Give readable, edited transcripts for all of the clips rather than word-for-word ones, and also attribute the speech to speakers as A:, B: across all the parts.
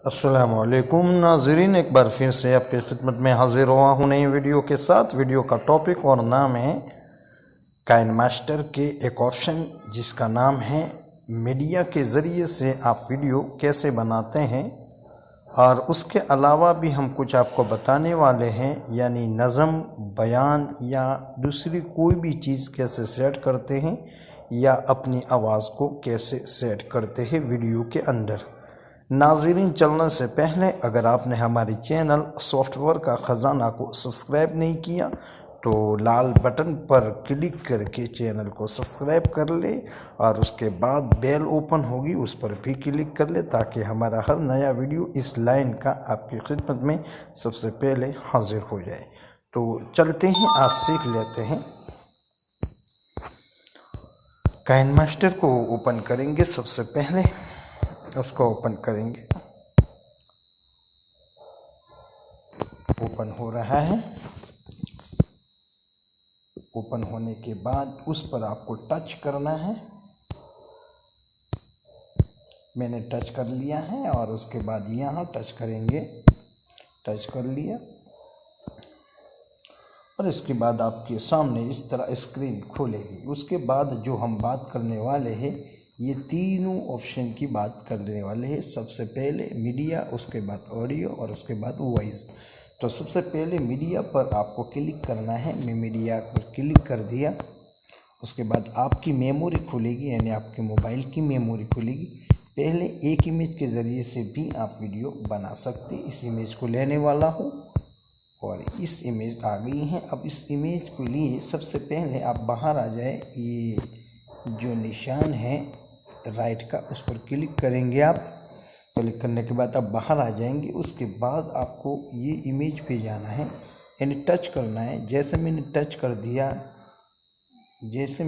A: अस्सलामुअलैकुम नाज़रीन, एक बार फिर से आपकी खिदमत में हाजिर हुआ हूँ नई वीडियो के साथ। वीडियो का टॉपिक और नाम है काइनमास्टर के एक ऑप्शन जिसका नाम है मीडिया के ज़रिए से आप वीडियो कैसे बनाते हैं, और उसके अलावा भी हम कुछ आपको बताने वाले हैं, यानी नज़म, बयान या दूसरी कोई भी चीज़ कैसे सेट करते हैं या अपनी आवाज़ को कैसे सेट करते हैं वीडियो के अंदर। नाज़रीन, चलने से पहले अगर आपने हमारे चैनल सॉफ्टवेयर का ख़जाना को सब्सक्राइब नहीं किया तो लाल बटन पर क्लिक करके चैनल को सब्सक्राइब कर ले, और उसके बाद बेल ओपन होगी उस पर भी क्लिक कर ले, ताकि हमारा हर नया वीडियो इस लाइन का आपकी खिदमत में सबसे पहले हाजिर हो जाए। तो चलते हैं, आज सीख लेते हैं। काइनमास्टर को ओपन करेंगे, सबसे पहले उसको ओपन करेंगे। ओपन हो रहा है। ओपन होने के बाद उस पर आपको टच करना है। मैंने टच कर लिया है, और उसके बाद यहाँ टच करेंगे। टच कर लिया, और इसके बाद आपके सामने इस तरह स्क्रीन खुलेगी। उसके बाद जो हम बात करने वाले हैं, ये तीनों ऑप्शन की बात करने वाले हैं। सबसे पहले मीडिया, उसके बाद ऑडियो, और उसके बाद वॉइस। तो सबसे पहले मीडिया पर आपको क्लिक करना है। मैं मीडिया पर क्लिक कर दिया। उसके बाद आपकी मेमोरी खुलेगी, यानी आपके मोबाइल की मेमोरी खुलेगी। पहले एक इमेज के ज़रिए से भी आप वीडियो बना सकते। इस इमेज को लेने वाला हूँ, और इस इमेज आ गई है। अब इस इमेज के लिए सबसे पहले आप बाहर आ जाए। ये जो निशान है राइट का, उस पर क्लिक करेंगे। आप क्लिक करने के बाद आप बाहर आ जाएंगे। उसके बाद आपको ये इमेज पे जाना है, यानी टच करना है। जैसे मैंने टच कर दिया, जैसे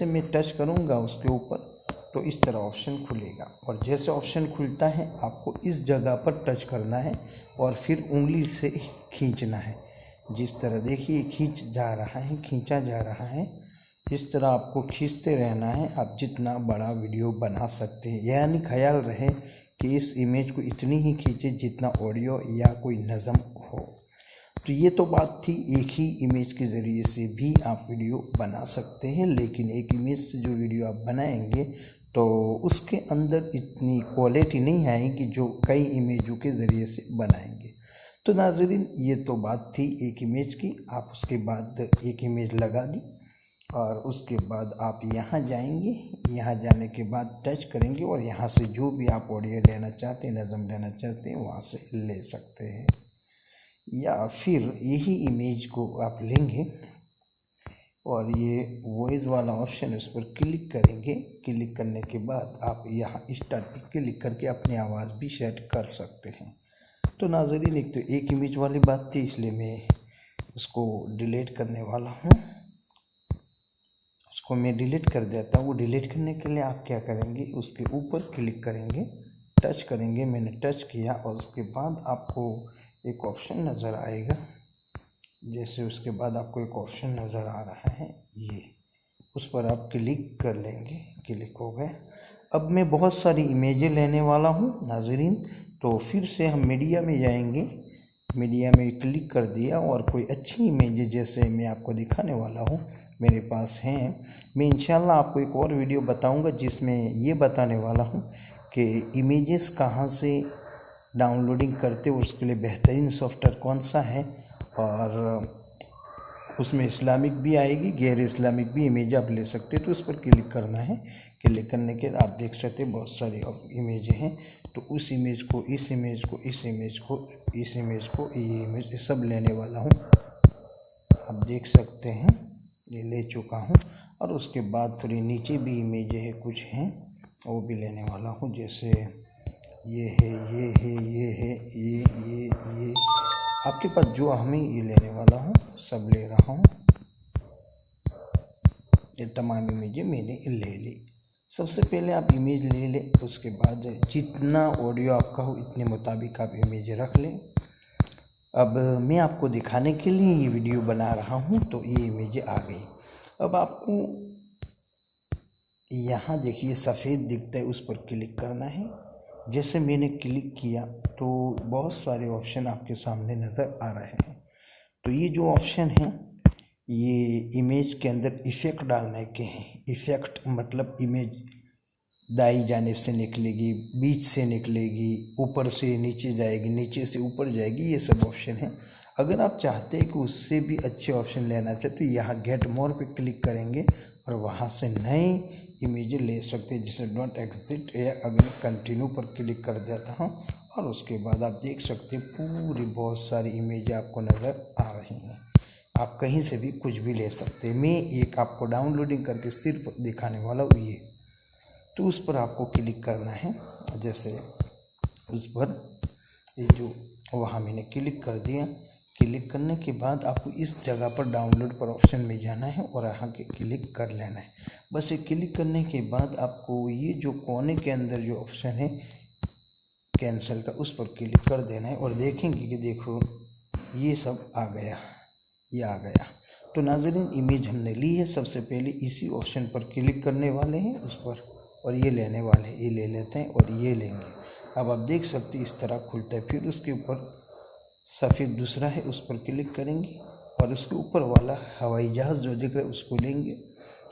A: मैं टच करूँगा उसके ऊपर, तो इस तरह ऑप्शन खुलेगा। और जैसे ऑप्शन खुलता है, आपको इस जगह पर टच करना है और फिर उंगली से खींचना है। जिस तरह देखिए खींचा जा रहा है। इस तरह आपको खींचते रहना है। आप जितना बड़ा वीडियो बना सकते हैं, यानी ख्याल रहे कि इस इमेज को इतनी ही खींचे जितना ऑडियो या कोई नज़म हो। तो ये तो बात थी, एक ही इमेज के ज़रिए से भी आप वीडियो बना सकते हैं। लेकिन एक इमेज से जो वीडियो आप बनाएंगे तो उसके अंदर इतनी क्वालिटी नहीं आएगी जो कई इमेजों के ज़रिए से बनाएंगे। तो नाज़रीन, ये तो बात थी एक इमेज की। आप उसके बाद एक इमेज लगा दी, और उसके बाद आप यहाँ जाएंगे। यहाँ जाने के बाद टच करेंगे, और यहाँ से जो भी आप ऑडियो लेना चाहते हैं, नज़म लेना चाहते हैं, वहाँ से ले सकते हैं। या फिर यही इमेज को आप लेंगे और ये वॉइस वाला ऑप्शन, उस पर क्लिक करेंगे। क्लिक करने के बाद आप यहाँ स्टार्ट पर क्लिक करके अपनी आवाज़ भी सेट कर सकते हैं। तो नाज़रीन, एक तो एक इमेज वाली बात थी, इसलिए मैं उसको डिलीट करने वाला हूँ। उसको मैं डिलीट कर देता हूँ। वो डिलीट करने के लिए आप क्या करेंगे, उसके ऊपर क्लिक करेंगे, टच करेंगे। मैंने टच किया, और उसके बाद आपको एक ऑप्शन नज़र आएगा। जैसे उसके बाद आपको एक ऑप्शन नज़र आ रहा है, ये उस पर आप क्लिक कर लेंगे। क्लिक हो गए। अब मैं बहुत सारी इमेजें लेने वाला हूँ नाज़रीन। तो फिर से हम मीडिया में जाएंगे। मीडिया में क्लिक कर दिया, और कोई अच्छी इमेजें जैसे मैं आपको दिखाने वाला हूँ मेरे पास हैं। मैं इंशाल्लाह आपको एक और वीडियो बताऊँगा जिसमें ये बताने वाला हूँ कि इमेजेस कहाँ से डाउनलोडिंग करते, उसके लिए बेहतरीन सॉफ्टवेयर कौन सा है। और उसमें इस्लामिक भी आएगी, गैर इस्लामिक भी इमेज आप ले सकते हैं। तो उस पर क्लिक करना है। क्लिक करने के बाद आप देख सकते हैं बहुत सारी इमेजें हैं। तो उस इमेज को, इस इमेज को, इस इमेज को, इस इमेज को, ये इमेज सब लेने वाला हूँ। आप देख सकते हैं ये ले चुका हूँ। और उसके बाद थोड़ी नीचे भी इमेजें हैं, कुछ हैं, वो भी लेने वाला हूँ। जैसे ये है, ये है, ये है, ये आपके पास जो हमें ये लेने वाला हूँ, सब ले रहा हूँ। ये तमाम इमेजें मैंने ले ली। सबसे पहले आप इमेज ले लें, उसके बाद जितना ऑडियो आपका हो इतने मुताबिक आप इमेज रख लें। अब मैं आपको दिखाने के लिए ये वीडियो बना रहा हूँ। तो ये इमेज आ गई। अब आपको यहाँ देखिए सफ़ेद दिखता है, उस पर क्लिक करना है। जैसे मैंने क्लिक किया तो बहुत सारे ऑप्शन आपके सामने नज़र आ रहे हैं। तो ये जो ऑप्शन है ये इमेज के अंदर इफ़ेक्ट डालने के हैं। इफ़ेक्ट मतलब इमेज दाई जानिब से निकलेगी, बीच से निकलेगी, ऊपर से नीचे जाएगी, नीचे से ऊपर जाएगी, ये सब ऑप्शन है। अगर आप चाहते हैं कि उससे भी अच्छे ऑप्शन लेना चाहते तो यहाँ गेट मोर पे क्लिक करेंगे और वहाँ से नए इमेजें ले सकते हैं, जैसे डोंट एग्जिट या अगर कंटिन्यू पर क्लिक कर देता हूँ और उसके बाद आप देख सकते हैं पूरी बहुत सारी इमेजें आपको नज़र आ रही हैं। आप कहीं से भी कुछ भी ले सकते हैं। मैं एक आपको डाउनलोडिंग करके सिर्फ दिखाने वाला हूँ ये। तो उस पर आपको क्लिक करना है। जैसे उस पर ये जो वहाँ मैंने क्लिक कर दिया। क्लिक करने के बाद आपको इस जगह पर डाउनलोड पर ऑप्शन में जाना है और यहाँ के क्लिक कर लेना है। बस ये क्लिक करने के बाद आपको ये जो कोने के अंदर जो ऑप्शन है कैंसिल का, उस पर क्लिक कर देना है और देखेंगे कि देखो ये सब आ गया, ये आ गया। तो नाज़रीन इमेज हमने ली है। सबसे पहले इसी ऑप्शन पर क्लिक करने वाले हैं उस पर और ये लेने वाले, ये ले लेते हैं और ये लेंगे। अब आप देख सकते हैं इस तरह खुलता है। फिर उसके ऊपर सफ़ेद दूसरा है, उस पर क्लिक करेंगे और उसके ऊपर वाला हवाई जहाज़ जो दिख रहा है उसको लेंगे।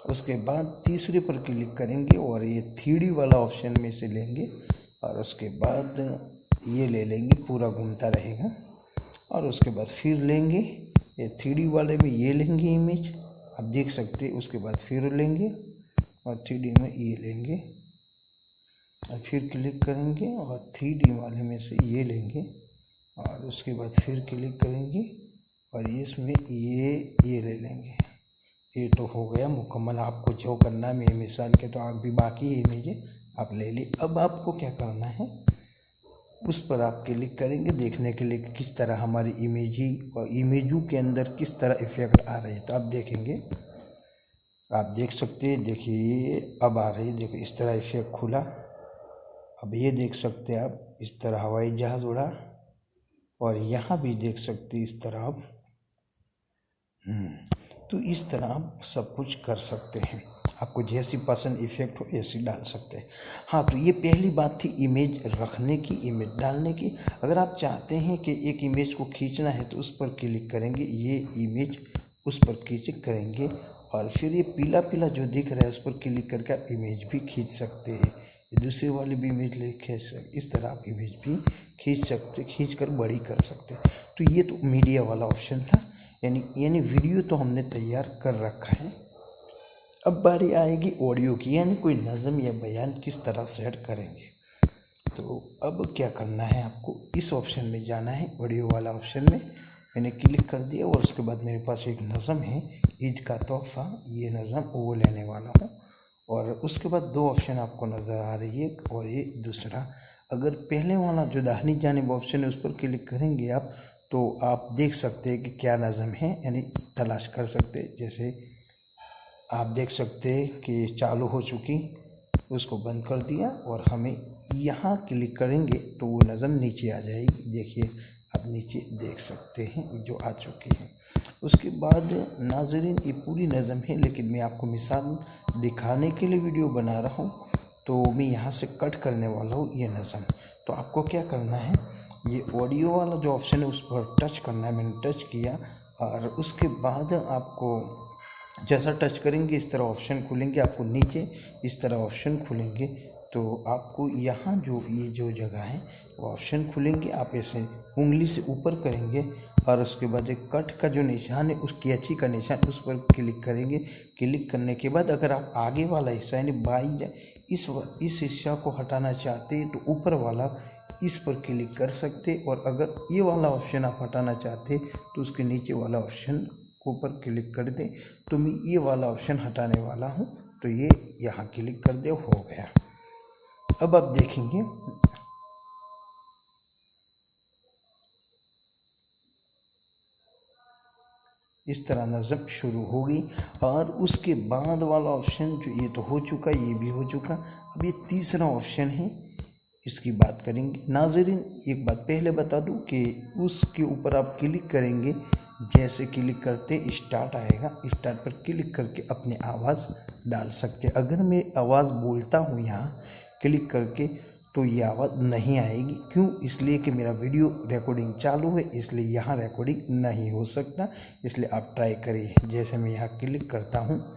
A: उसके बाद तीसरे पर क्लिक करेंगे और ये 3D वाला ऑप्शन में से लेंगे और उसके बाद ये ले लेंगे, पूरा घूमता रहेगा। और उसके बाद फिर लेंगे ये 3D वाले में, ये लेंगे इमेज, आप देख सकते हैं। उसके बाद फिर लेंगे और 3D में ये लेंगे और फिर क्लिक करेंगे और 3D वाले में से ये लेंगे और उसके बाद फिर क्लिक करेंगे और इसमें ये ले लेंगे। ये तो हो गया मुकम्मल। आपको जो करना है मेरे मिसाल के तो आप भी बाकी इमेजें आप ले ली। अब आपको क्या करना है, उस पर आप क्लिक करेंगे देखने के लिए किस तरह हमारी इमेजी और इमेजों के अंदर किस तरह इफ़ेक्ट आ रहे हैं। तो आप देखेंगे, आप देख सकते हैं, देखिए अब आ रही है, देखो इस तरह इफ़ेक्ट खुला। अब ये देख सकते हैं आप इस तरह हवाई जहाज़ उड़ा और यहाँ भी देख सकते हैं इस तरह आप तो इस तरह आप सब कुछ कर सकते हैं। आपको जैसी पसंद इफ़ेक्ट हो ऐसी डाल सकते हैं। हाँ, तो ये पहली बात थी इमेज रखने की, इमेज डालने की। अगर आप चाहते हैं कि एक इमेज को खींचना है तो उस पर क्लिक करेंगे, ये इमेज उस पर क्लिक करेंगे और फिर ये पीला पीला जो दिख रहा है उस पर क्लिक करके आप इमेज भी खींच सकते हैं। ये दूसरी वाली भी इमेज ले खींच सकते, इस तरह आप इमेज भी खींच सकते, खींच कर बड़ी कर सकते। तो ये तो मीडिया वाला ऑप्शन था, यानी वीडियो तो हमने तैयार कर रखा है। अब बारी आएगी ऑडियो की, यानी कोई नज़म या बयान किस तरह सेट करेंगे। तो अब क्या करना है, आपको इस ऑप्शन में जाना है, ऑडियो वाला ऑप्शन में मैंने क्लिक कर दिया और उसके बाद मेरे पास एक नज़म है, ईद का तोहफ़ा, ये नज़म वो लेने वाला हूँ। और उसके बाद दो ऑप्शन आपको नज़र आ रही है और ये दूसरा। अगर पहले वाला जो दाहिनी जानिब ऑप्शन है उस पर क्लिक करेंगे आप तो आप देख सकते हैं कि क्या नज़म है, यानी तलाश कर सकते हैं। जैसे आप देख सकते हैं कि चालू हो चुकी, उसको बंद कर दिया और हमें यहाँ क्लिक करेंगे तो वो नज़म नीचे आ जाएगी। देखिए आप नीचे देख सकते हैं जो आ चुकी है। उसके बाद नाज़रीन ये पूरी नज़म है, लेकिन मैं आपको मिसाल दिखाने के लिए वीडियो बना रहा हूँ तो मैं यहाँ से कट करने वाला हूँ ये नज़म। तो आपको क्या करना है, ये ऑडियो वाला जो ऑप्शन है उस पर टच करना है। मैंने टच किया और उसके बाद आपको जैसा टच करेंगे इस तरह ऑप्शन खुलेंगे, आपको नीचे इस तरह ऑप्शन खुलेंगे। तो आपको यहाँ ये जो जगह है वो ऑप्शन खुलेंगे, आप ऐसे उंगली से ऊपर करेंगे और उसके बाद एक कट का जो निशान है, उस कैंची का निशान, उस पर क्लिक करेंगे। क्लिक करने के बाद अगर आप आगे वाला हिस्सा यानी बाई इस हिस्सा को हटाना चाहते हैं तो ऊपर वाला इस पर क्लिक कर सकते, और अगर ये वाला ऑप्शन आप हटाना चाहते तो उसके नीचे वाला ऑप्शन ऊपर क्लिक कर दें। तो मैं ये वाला ऑप्शन हटाने वाला हूँ तो ये यहाँ क्लिक कर दे, हो गया। अब आप देखेंगे इस तरह नज़म शुरू होगी। और उसके बाद वाला ऑप्शन जो ये तो हो चुका, ये भी हो चुका। अब ये तीसरा ऑप्शन है, इसकी बात करेंगे। नाज़रीन एक बात पहले बता दूं कि उसके ऊपर आप क्लिक करेंगे जैसे क्लिक करते स्टार्ट आएगा, स्टार्ट पर क्लिक करके अपनी आवाज़ डाल सकते। अगर मैं आवाज़ बोलता हूँ यहाँ क्लिक करके तो ये आवाज़ नहीं आएगी। क्यों? इसलिए कि मेरा वीडियो रिकॉर्डिंग चालू है, इसलिए यहाँ रिकॉर्डिंग नहीं हो सकता। इसलिए आप ट्राई करिए। जैसे मैं यहाँ क्लिक करता हूँ,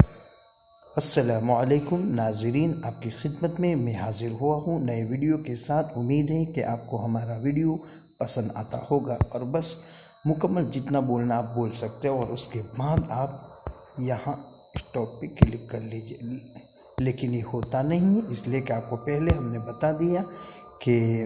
A: अस्सलामुअलैकुम नाज़रीन, आपकी खिदमत में मैं हाजिर हुआ हूँ नए वीडियो के साथ। उम्मीद है कि आपको हमारा वीडियो पसंद आता होगा। और बस मुकम्मल जितना बोलना आप बोल सकते हो और उसके बाद आप यहाँ स्टॉप पे क्लिक कर लीजिए। लेकिन ये होता नहीं है, इसलिए कि आपको पहले हमने बता दिया कि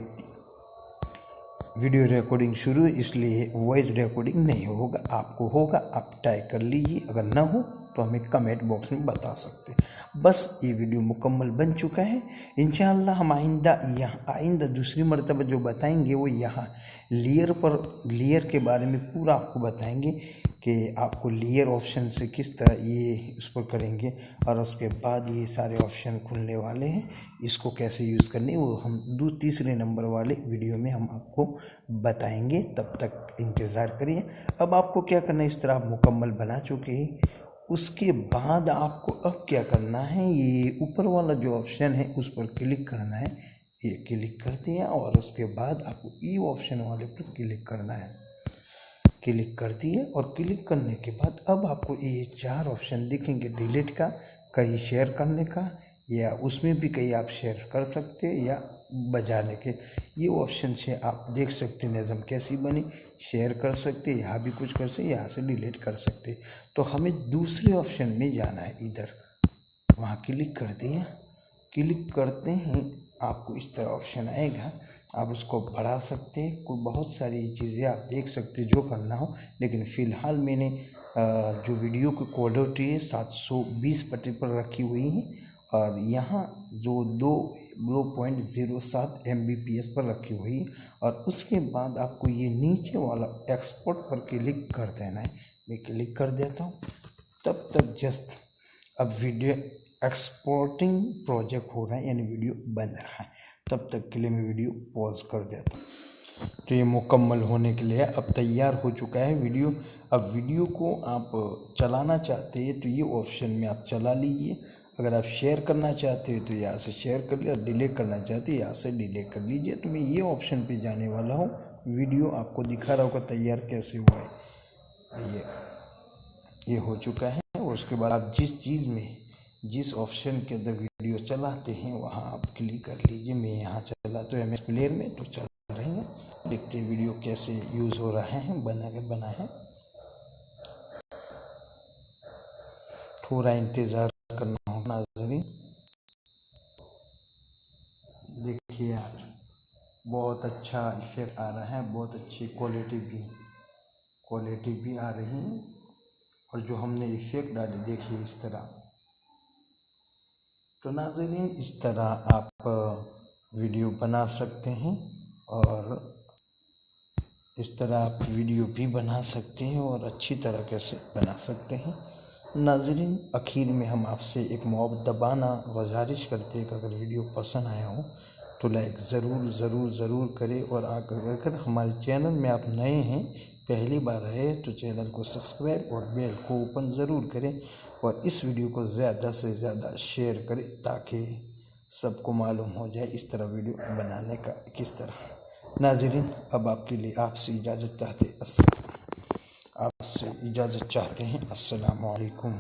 A: वीडियो रिकॉर्डिंग शुरू है, इसलिए वॉइस रिकॉर्डिंग नहीं होगा। आपको होगा, आप ट्राई कर लीजिए। अगर ना हो तो हमें कमेंट बॉक्स में बता सकते हैं। बस ये वीडियो मुकम्मल बन चुका है। इंशाअल्लाह हम आइंदा दूसरी मर्तबा जो बताएंगे वो यहाँ लेयर के बारे में पूरा आपको बताएंगे कि आपको लेयर ऑप्शन से किस तरह ये उस पर करेंगे। और उसके बाद ये सारे ऑप्शन खुलने वाले हैं, इसको कैसे यूज़ करने वो हम तीसरे नंबर वाले वीडियो में हम आपको बताएंगे। तब तक इंतज़ार करिए। अब आपको क्या करना है, इस तरह आप मुकम्मल बना चुके हैं। उसके बाद आपको अब क्या करना है, ये ऊपर वाला जो ऑप्शन है उस पर क्लिक करना है। ये क्लिक करते हैं और उसके बाद आपको ई ऑप्शन वाले पर क्लिक करना है। क्लिक कर दिए और क्लिक करने के बाद अब आपको ये 4 ऑप्शन दिखेंगे, डिलीट का, कहीं शेयर करने का, या उसमें भी कहीं आप शेयर कर सकते हैं, या बजाने के। ये ऑप्शन से आप देख सकते हैं नज़म कैसी बनी। शेयर कर सकते, यहाँ भी कुछ कर सकते, यहाँ से डिलीट कर सकते। तो हमें दूसरे ऑप्शन में जाना है, इधर वहाँ क्लिक कर दिया। क्लिक करते हैं आपको इस तरह ऑप्शन आएगा, आप उसको बढ़ा सकते हैं। कोई बहुत सारी चीज़ें आप देख सकते जो करना हो। लेकिन फ़िलहाल मैंने जो वीडियो की क्वालिटी है 720p पर रखी हुई है और यहाँ जो 2.07 Mbps पर रखी हुई है। और उसके बाद आपको ये नीचे वाला एक्सपोर्ट पर क्लिक कर देना है। मैं क्लिक कर देता हूँ। तब तक जस्ट अब वीडियो एक्सपोर्टिंग प्रोजेक्ट हो रहा है, यानी वीडियो बन रहा है। तब तक के लिए मैं वीडियो पॉज कर देता हूँ। तो ये मुकम्मल होने के लिए अब तैयार हो चुका है वीडियो। अब वीडियो को आप चलाना चाहते हैं तो ये ऑप्शन में आप चला लीजिए। अगर आप शेयर करना चाहते हैं तो यहाँ से शेयर कर लीजिए, और डिलीट करना चाहते हैं यहाँ से डिलीट कर लीजिए। तो मैं ये ऑप्शन पे जाने वाला हूँ। वीडियो आपको दिखा रहा होगा तैयार कैसे हुआ है। ये हो चुका है। उसके बाद आप जिस ऑप्शन के अंदर वीडियो चलाते हैं वहाँ आप क्लिक कर लीजिए। मैं यहाँ चला तो MS प्लेयर में तो चल रही है। देखते हैं वीडियो कैसे यूज़ हो रहा है, बना है। थोड़ा इंतज़ार करना होगा नाज़रीन। देखिए यार, बहुत अच्छा इफेक्ट आ रहा है, बहुत अच्छी क्वालिटी भी आ रही है। और जो हमने इफेक्ट डाले देखिए इस तरह। तो नाज़रीन इस तरह आप वीडियो बना सकते हैं और इस तरह आप वीडियो भी बना सकते हैं और अच्छी तरीके से बना सकते हैं। नाज़रीन आखिर में हम आपसे एक मुआवदाबाना गुजारिश करते हैं कि अगर वीडियो पसंद आया हो तो लाइक ज़रूर करें। और अगर हमारे चैनल में आप नए हैं, पहली बार आए, तो चैनल को सब्सक्राइब और बेल को ओपन ज़रूर करें। और इस वीडियो को ज़्यादा से ज़्यादा शेयर करें ताकि सबको मालूम हो जाए इस तरह वीडियो बनाने का किस तरह। नाज़रीन अब आपके लिए आपसे इजाज़त चाहते हैं। अस्सलाम वालेकुम।